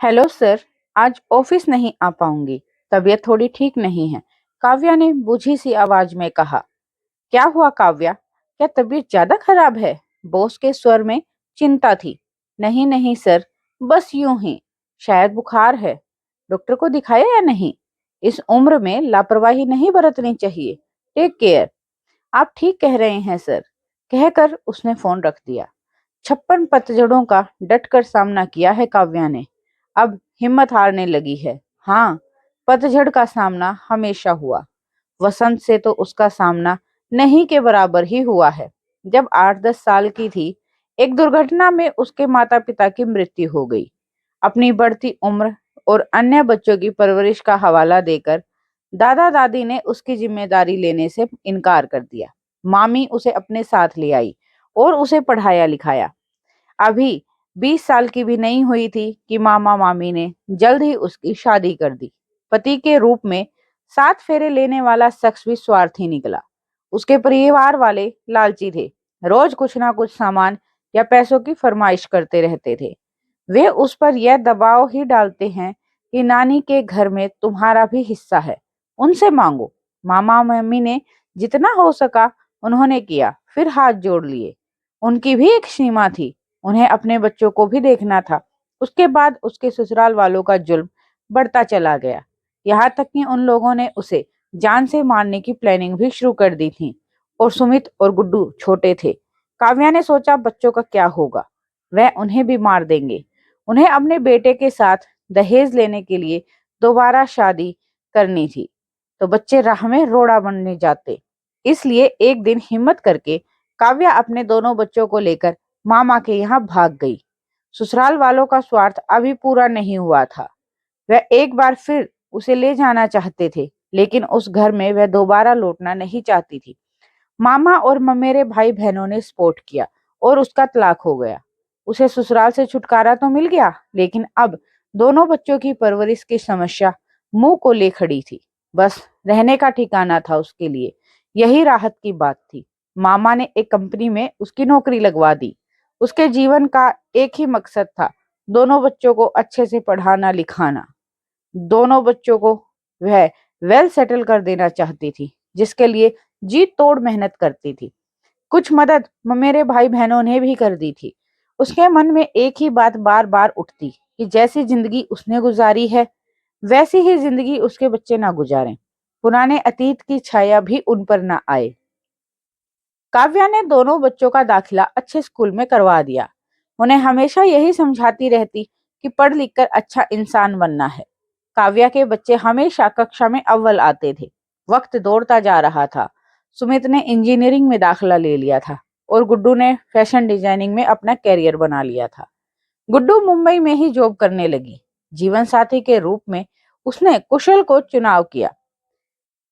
Hello sir. आज office नहीं आ पाऊंगी। तबीयत थोड़ी ठीक नहीं है। काव्या ने बूझी सी आवाज में कहा। क्या हुआ काव्या? क्या तबीयत ज्यादा खराब है? बॉस के स्वर में चिंता थी। नहीं नहीं सर, बस यूं ही। शायद बुखार है। डॉक्टर को दिखाया या नहीं? इस उम्र में लापरवाही नहीं बरतनी चाहिए। Take care. आप ठीक कह रहे हैं सर, कहकर उसने फोन रख दिया। 56 पतझड़ों का डटकर सामना किया है काव्या ने। अब हिम्मत हारने लगी है। हाँ, पतझड़ का सामना हमेशा हुआ। वसंत से तो उसका सामना नहीं के बराबर ही हुआ है। जब 8-10 साल की थी, एक दुर्घटना में उसके माता पिता की मृत्यु हो गई। अपनी बढ़ती उम्र और अन्य बच्चों की परवरिश का हवाला देकर दादा दादी ने उसकी जिम्मेदारी लेने से इनकार कर दिया। मामी उसे अपने साथ ले आई और उसे पढ़ाया लिखाया। अभी 20 साल की भी नहीं हुई थी कि मामा मामी ने जल्द ही उसकी शादी कर दी। पति के रूप में 7 फेरे लेने वाला शख्स भी स्वार्थी निकला। उसके परिवार वाले लालची थे। रोज कुछ ना कुछ सामान या पैसों की फरमाइश करते रहते थे। वे उस पर यह दबाव ही डालते हैं कि नानी के घर में तुम्हारा भी हिस्सा है, उनसे मांगो। मामा मम्मी ने जितना हो सका उन्होंने किया, फिर हाथ जोड़ लिए। उनकी भी एक सीमा थी। उन्हें अपने बच्चों को भी देखना था। उसके बाद उसके ससुराल वालों का जुल्म बढ़ता चला गया। यहाँ तक कि उन लोगों ने उसे जान से मारने की प्लानिंग भी शुरू कर दी थी। और सुमित और गुड्डू छोटे थे। काव्या ने सोचा बच्चों का क्या होगा, वह उन्हें भी मार देंगे। उन्हें अपने बेटे के साथ दहेज लेने के लिए दोबारा शादी करनी थी, तो बच्चे राह में रोड़ा बनने जाते। इसलिए एक दिन हिम्मत करके काव्या अपने दोनों बच्चों को लेकर मामा के यहाँ भाग गई। ससुराल वालों का स्वार्थ अभी पूरा नहीं हुआ था। वह एक बार फिर उसे ले जाना चाहते थे, लेकिन उस घर में वह दोबारा लौटना नहीं चाहती थी। मामा और ममेरे भाई बहनों ने सपोर्ट किया और उसका तलाक हो गया। उसे ससुराल से छुटकारा तो मिल गया, लेकिन अब दोनों बच्चों की परवरिश की समस्या मुंह को ले खड़ी थी। बस रहने का ठिकाना था उसके लिए, यही राहत की बात थी। मामा ने एक कंपनी में उसकी नौकरी लगवा दी। उसके जीवन का एक ही मकसद था, दोनों बच्चों को अच्छे से पढ़ाना लिखाना। दोनों बच्चों को वह वेल सेटल कर देना चाहती थी, जिसके लिए जी तोड़ मेहनत करती थी। कुछ मदद मेरे भाई बहनों ने भी कर दी थी। उसके मन में एक ही बात बार बार उठती कि जैसी जिंदगी उसने गुजारी है, वैसी ही जिंदगी उसके बच्चे ना गुजारें। पुराने अतीत की छाया भी उन पर ना आए। काव्या ने दोनों बच्चों का दाखिला अच्छे स्कूल में करवा दिया। उन्हें हमेशा यही समझाती रहती कि पढ़ लिख कर अच्छा इंसान बनना है। काव्या के बच्चे हमेशा कक्षा में अव्वल आते थे। वक्त दौड़ता जा रहा था। सुमित ने इंजीनियरिंग में दाखिला ले लिया था और गुड्डू ने फैशन डिजाइनिंग में अपना कैरियर बना लिया था। गुड्डू मुंबई में ही जॉब करने लगी। जीवन साथी के रूप में उसने कुशल को चुनाव किया।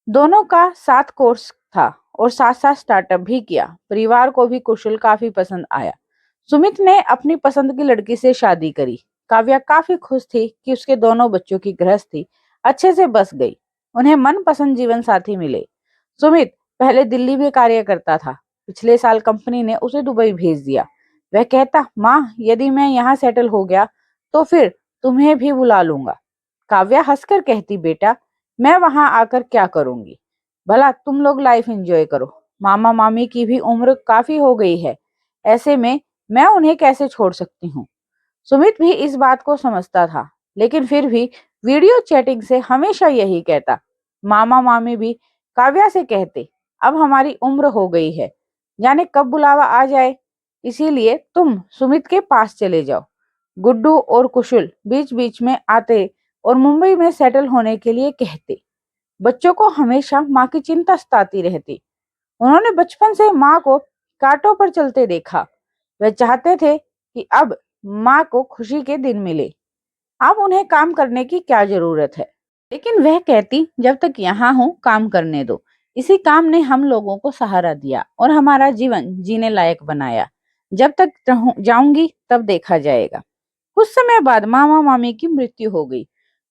दोनों का साथ कोर्स था और साथ साथ स्टार्टअप भी किया। परिवार को भी कुशल काफी पसंद आया। सुमित ने अपनी पसंद की लड़की से शादी करी। काव्या काफी खुश थी कि उसके दोनों बच्चों की गृहस्थी अच्छे से बस गई। उन्हें मनपसंद जीवन साथी मिले। सुमित पहले दिल्ली में कार्य करता था। पिछले साल कंपनी ने उसे दुबई भेज दिया। वह कहता, माँ यदि मैं यहाँ सेटल हो गया तो फिर तुम्हें भी बुला लूंगा। काव्या हंसकर कहती, बेटा मैं वहां आकर क्या करूंगी, भला तुम लोग लाइफ एंजॉय करो। मामा मामी की भी उम्र काफी हो गई है, ऐसे में मैं उन्हें कैसे छोड़ सकती हूँ। सुमित भी इस बात को समझता था, लेकिन फिर भी वीडियो चैटिंग से हमेशा यही कहता। मामा मामी भी काव्या से कहते, अब हमारी उम्र हो गई है, जाने कब बुलावा आ जाए, इसीलिए तुम सुमित के पास चले जाओ। गुड्डू और कुशल बीच बीच में आते और मुंबई में सेटल होने के लिए कहते। बच्चों को हमेशा माँ की चिंता सताती रहती। उन्होंने बचपन से माँ को कांटों पर चलते देखा। वे चाहते थे कि अब माँ को खुशी के दिन मिले। अब उन्हें काम करने की क्या जरूरत है, लेकिन वह कहती, जब तक यहाँ हूँ काम करने दो। इसी काम ने हम लोगों को सहारा दिया और हमारा जीवन जीने लायक बनाया। जब तक जाऊंगी तब देखा जाएगा। कुछ समय बाद मामा मामी की मृत्यु हो गई।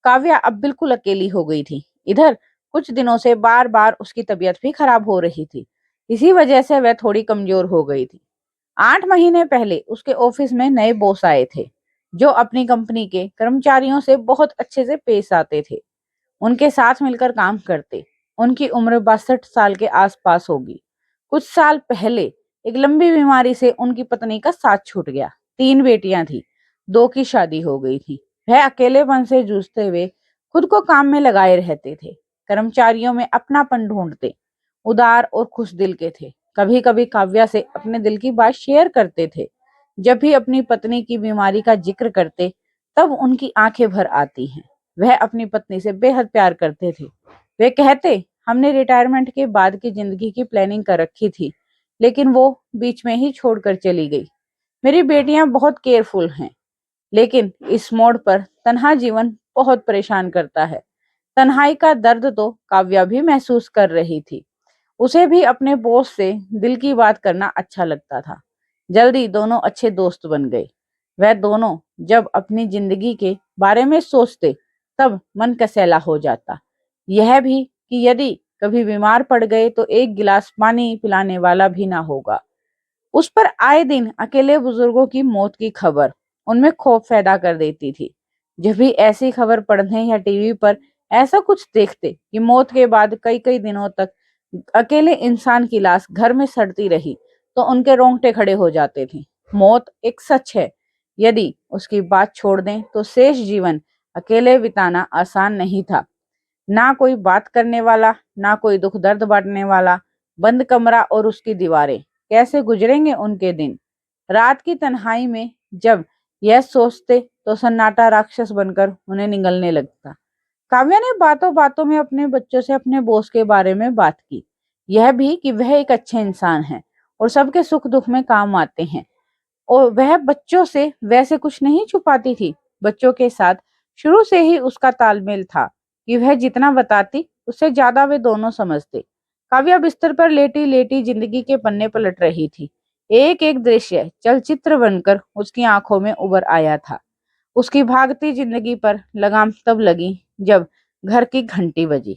काव्या अब बिल्कुल अकेली हो गई थी। इधर कुछ दिनों से बार बार उसकी तबीयत भी खराब हो रही थी। इसी वजह से वह थोड़ी कमजोर हो गई थी। 8 महीने पहले उसके ऑफिस में नए बॉस आए थे। जो अपनी कंपनी के कर्मचारियों से बहुत अच्छे से पेश आते थे, उनके साथ मिलकर काम करते। उनकी उम्र 62 साल के आसपास होगी। कुछ साल पहले एक लंबी बीमारी से उनकी पत्नी का साथ छूट गया। 3 बेटियां थी, 2 की शादी हो गई थी। वह अकेलेपन से जूझते हुए खुद को काम में लगाए रहते थे। कर्मचारियों में अपनापन ढूंढते, उदार और खुश दिल के थे। कभी कभी काव्या से अपने दिल की बात शेयर करते थे। जब भी अपनी पत्नी की बीमारी का जिक्र करते, तब उनकी आंखें भर आती हैं। वह अपनी पत्नी से बेहद प्यार करते थे। वे कहते, हमने रिटायरमेंट के बाद की जिंदगी की प्लानिंग कर रखी थी, लेकिन वो बीच में ही छोड़कर चली गई। मेरी बेटियां बहुत केयरफुल हैं, लेकिन इस मोड़ पर तन्हा जीवन बहुत परेशान करता है। तन्हाई का दर्द तो काव्या भी महसूस कर रही थी। उसे भी अपने बॉस से दिल की बात करना अच्छा लगता था। जल्दी दोनों अच्छे दोस्त बन गए। वह दोनों जब अपनी जिंदगी के बारे में सोचते, तब मन कसैला हो जाता। यह भी कि यदि कभी बीमार पड़ गए तो एक गिलास पानी पिलाने वाला भी ना होगा। उस पर आए दिन अकेले बुजुर्गों की मौत की खबर उनमें खौफ पैदा कर देती थी। जब भी ऐसी खबर पढ़ने या टीवी पर ऐसा कुछ देखते कि मौत के बाद कई कई दिनों तक अकेले इंसान की लाश घर में सड़ती रही, तो उनके रोंगटे खड़े हो जाते थे। मौत एक सच है, यदि उसकी बात छोड़ दें तो शेष जीवन अकेले बिताना आसान नहीं था। ना कोई बात करने वाला, ना कोई दुख दर्द बांटने वाला। बंद कमरा और उसकी दीवारें, कैसे गुजरेंगे उनके दिन। रात की तन्हाई में जब यह सोचते, तो सन्नाटा राक्षस बनकर उन्हें निगलने लगता। काव्या ने बातों बातों में अपने बच्चों से अपने बॉस के बारे में बात की। यह भी कि वह एक अच्छे इंसान है और सबके सुख दुख में काम आते हैं। और वह बच्चों से वैसे कुछ नहीं छुपाती थी। बच्चों के साथ शुरू से ही उसका तालमेल था कि वह जितना बताती, उससे ज्यादा वे दोनों समझते। काव्या बिस्तर पर लेटी लेटी जिंदगी के पन्ने पलट रही थी। एक एक दृश्य चलचित्र बनकर उसकी आंखों में उभर आया था। उसकी भागती जिंदगी पर लगाम तब लगी जब घर की घंटी बजी।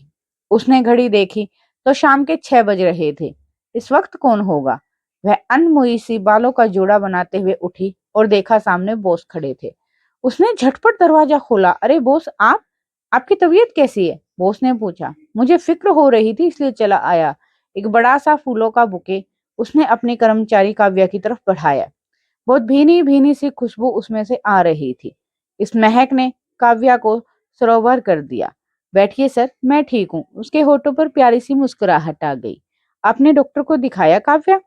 उसने घड़ी देखी तो शाम के 6 बज रहे थे। इस वक्त कौन होगा? वह अनमोई सी बालों का जोड़ा बनाते हुए उठी और देखा सामने बॉस खड़े थे। उसने झटपट दरवाजा खोला। अरे बॉस, आप? आपकी तबीयत कैसी है? बॉस ने पूछा। मुझे फिक्र हो रही थी, इसलिए चला आया। एक बड़ा सा फूलों का बुके उसने अपनी कर्मचारी काव्या की तरफ बढ़ाया। बहुत भीनी भीनी सी खुशबू उसमें से आ रही थी। इस महक ने काव्या को सरोवर कर दिया। बैठिए सर, मैं ठीक हूँ। उसके होठों पर प्यारी सी मुस्कुराहट आ गई। आपने डॉक्टर को दिखाया काव्या?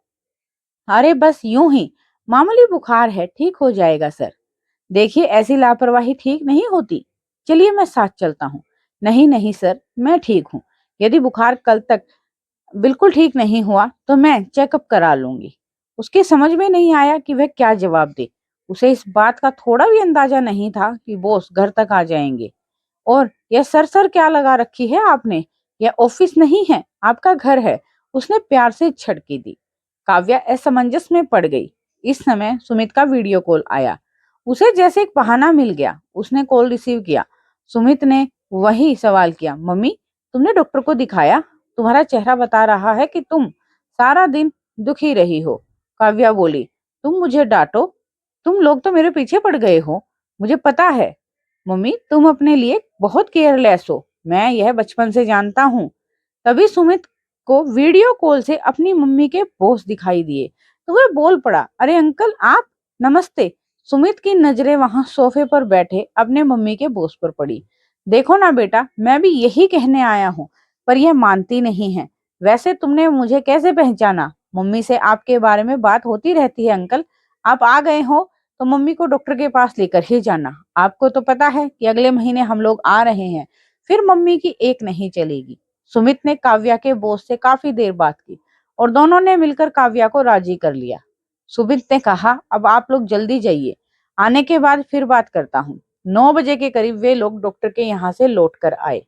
अरे बस यूं ही, मामूली बुखार है, ठीक हो जाएगा सर। देखिए, ऐसी लापरवाही ठीक नहीं होती। चलिए मैं साथ चलता हूँ। नहीं नहीं सर, मैं ठीक हूँ। यदि बुखार कल तक बिल्कुल ठीक नहीं हुआ तो मैं चेकअप करा लूंगी। उसके समझ में नहीं आया कि वह क्या जवाब दे। उसे इस बात का थोड़ा भी अंदाजा नहीं था कि बॉस घर तक आ जाएंगे। और यह सर क्या लगा रखी है आपने? यह ऑफिस नहीं है, आपका घर है। उसने प्यार से झटकी दी। काव्या असमंजस में पड़ गई। इस समय सुमित का वीडियो कॉल आया। उसे जैसे एक बहाना मिल गया। उसने कॉल रिसीव किया। सुमित ने वही सवाल किया, मम्मी, तुमने डॉक्टर को दिखाया? तुम्हारा चेहरा बता रहा है कि तुम सारा दिन दुखी रही हो। काव्या बोली, तुम मुझे डांटो, तुम लोग तो मेरे पीछे पड़ गए हो। मुझे पता है मम्मी, तुम अपने लिए बहुत केयरलेस हो। मैं यह बचपन से जानता हूँ। तभी सुमित को वीडियो कॉल से अपनी मम्मी के बॉस दिखाई दिए, तो वह बोल पड़ा, अरे अंकल आप, नमस्ते। सुमित की नजरें वहां सोफे पर बैठे अपने मम्मी के बॉस पर पड़ी। देखो ना बेटा, मैं भी यही कहने आया हूँ, पर यह मानती नहीं है। वैसे तुमने मुझे कैसे पहचाना? मम्मी से आपके बारे में बात होती रहती है अंकल। आप आ गए हो तो मम्मी को डॉक्टर के पास लेकर ही जाना। आपको तो पता है कि अगले महीने हम लोग आ रहे हैं, फिर मम्मी की एक नहीं चलेगी। सुमित ने काव्या के बॉस से काफी देर बात की और दोनों ने मिलकर काव्या को राजी कर लिया। सुमित ने कहा, अब आप लोग जल्दी जाइए, आने के बाद फिर बात करता हूँ। 9 बजे के करीब वे लोग डॉक्टर के यहाँ से लौट कर आए।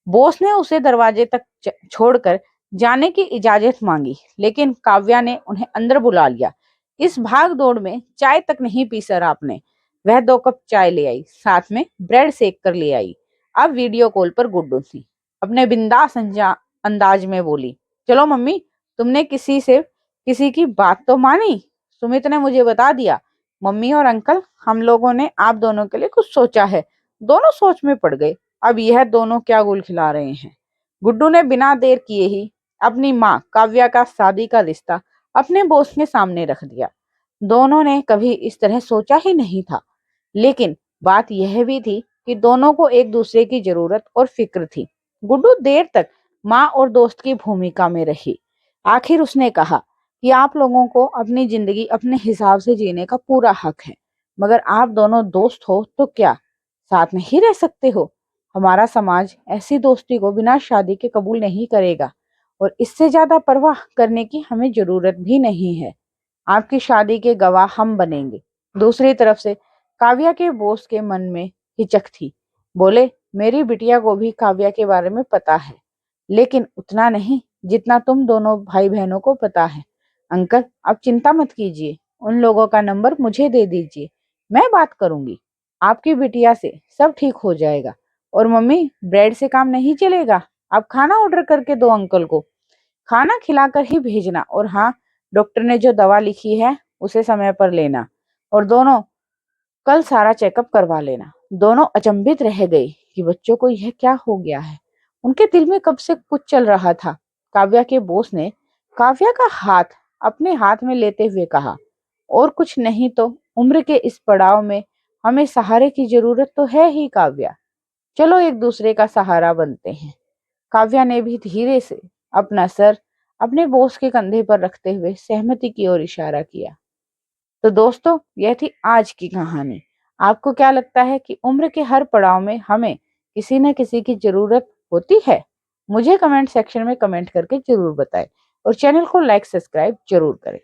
बॉस ने उसे दरवाजे तक छोड़कर जाने की इजाजत मांगी, लेकिन काव्या ने उन्हें अंदर बुला लिया। इस भाग दौड़ में चाय तक नहीं पी सर आपने। वह 2 कप चाय ले आई, साथ में ब्रेड सेक कर ले आई। अब वीडियो कॉल पर गुड्डू थी। अपने बिंदास अंदाज में बोली, चलो मम्मी, तुमने किसी की बात तो मानी? सुमित ने मुझे बता दिया, मम्मी और अंकल, हम लोगों ने आप दोनों के लिए कुछ सोचा है। दोनों सोच में पड़ गए। अब यह दोनों क्या गुल खिला रहे हैं। गुड्डू ने बिना देर किए ही अपनी माँ काव्या का शादी का रिश्ता अपने बॉस के सामने रख दिया। दोनों ने कभी इस तरह सोचा ही नहीं था, लेकिन बात यह भी थी कि दोनों को एक दूसरे की जरूरत और फिक्र थी। गुड्डू देर तक माँ और दोस्त की भूमिका में रही। आखिर उसने कहा कि आप लोगों को अपनी जिंदगी अपने हिसाब से जीने का पूरा हक है, मगर आप दोनों दोस्त हो तो क्या साथ नहीं रह सकते हो? हमारा समाज ऐसी दोस्ती को बिना शादी के कबूल नहीं करेगा, और इससे ज्यादा परवाह करने की हमें जरूरत भी नहीं है। आपकी शादी के गवाह हम बनेंगे। दूसरी तरफ से काव्या के बॉस के मन में हिचक थी। बोले, मेरी बिटिया को भी काव्या के बारे में पता है, लेकिन उतना नहीं जितना तुम दोनों भाई बहनों को पता है। अंकल, आप चिंता मत कीजिए, उन लोगों का नंबर मुझे दे दीजिए, मैं बात करूंगी। आपकी बिटिया से सब ठीक हो जाएगा। और मम्मी, ब्रेड से काम नहीं चलेगा, आप खाना ऑर्डर करके दो अंकल को। खाना खिलाकर ही भेजना, और हाँ, डॉक्टर ने जो दवा लिखी है उसे समय पर लेना, और दोनों कल सारा चेकअप करवा लेना। दोनों अचंभित रह गए कि बच्चों को यह क्या हो गया है। उनके दिल में कब से कुछ चल रहा था। काव्या के बॉस ने काव्या का हाथ अपने हाथ में लेते हुए कहा, और कुछ नहीं तो उम्र के इस पड़ाव में हमें सहारे की जरूरत तो है ही काव्या। चलो एक दूसरे का सहारा बनते हैं। काव्या ने भी धीरे से अपना सर अपने बॉस के कंधे पर रखते हुए सहमति की ओर इशारा किया। तो दोस्तों, यह थी आज की कहानी। आपको क्या लगता है कि उम्र के हर पड़ाव में हमें किसी न किसी की जरूरत होती है? मुझे कमेंट सेक्शन में कमेंट करके जरूर बताएं, और चैनल को लाइक सब्सक्राइब जरूर करें।